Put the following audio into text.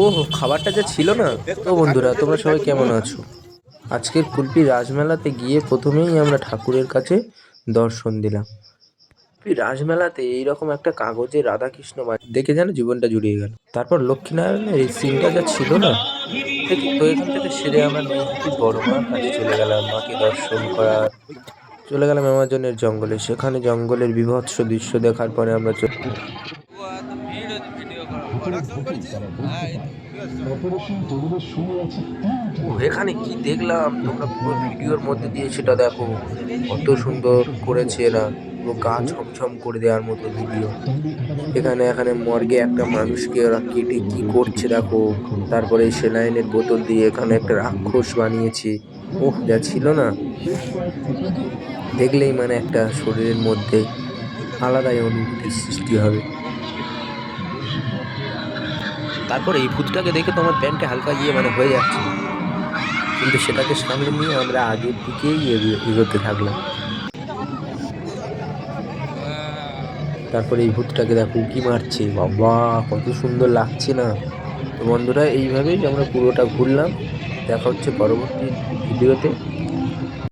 ওহো, খাবারটা যা ছিল না। তো বন্ধুরা, তোমরা সবাই কেমন আছো? আজকের কুলপি রাজমেলাতে গিয়ে প্রথমেই আমরা ঠাকুরের কাছে দর্শন দিলাম। কুলপি রাজমেলাতে এইরকম একটা কাগজে রাধাকৃষ্ণ দেখে যেন জীবনটা জুড়িয়ে গেল। তারপর লক্ষ্মীনারায়ণের এই সিনটা যা ছিল না, তো এখান থেকে সেরে আমরা নৈহাটির বড় মার কাছে চলে গেলাম মাকে দর্শন করার। চলে গেলাম অ্যামাজনের জঙ্গলে, সেখানে জঙ্গলের বীভৎস দৃশ্য দেখার পরে আমরা এখানে কি দেখলাম তোমরা পুরো ভিডিওর মধ্যে দিয়ে সেটা দেখো। কত সুন্দর করেছে এরা, পুরো গা ছমছম করে দেওয়ার মতো ভিডিও। এখানে এখানে মর্গে একটা মানুষকে ওরা কেটে কি করছে দেখো। তারপরে সেলাইনের বোতল দিয়ে এখানে একটা রাক্ষস বানিয়েছে। ওহ, যা ছিল না, দেখলেই মানে একটা শরীরের মধ্যে আলাদাই অনুভূতির সৃষ্টি হবে। তারপর এই ভূতটাকে দেখে তো আমার প্যান্টে হালকা মানে হয়ে যাচ্ছে, কিন্তু সেটাকে সামনে নিয়ে আমরা আগের দিকেই এগোতে থাকলাম। তারপরে এই ভূতটাকে দেখো উঁকি মারছে, বাবা কত সুন্দর লাগছে না। তো বন্ধুরা, এইভাবেই আমরা পুরোটা ঘুরলাম। দেখা হচ্ছে পরবর্তী ভিডিওতে।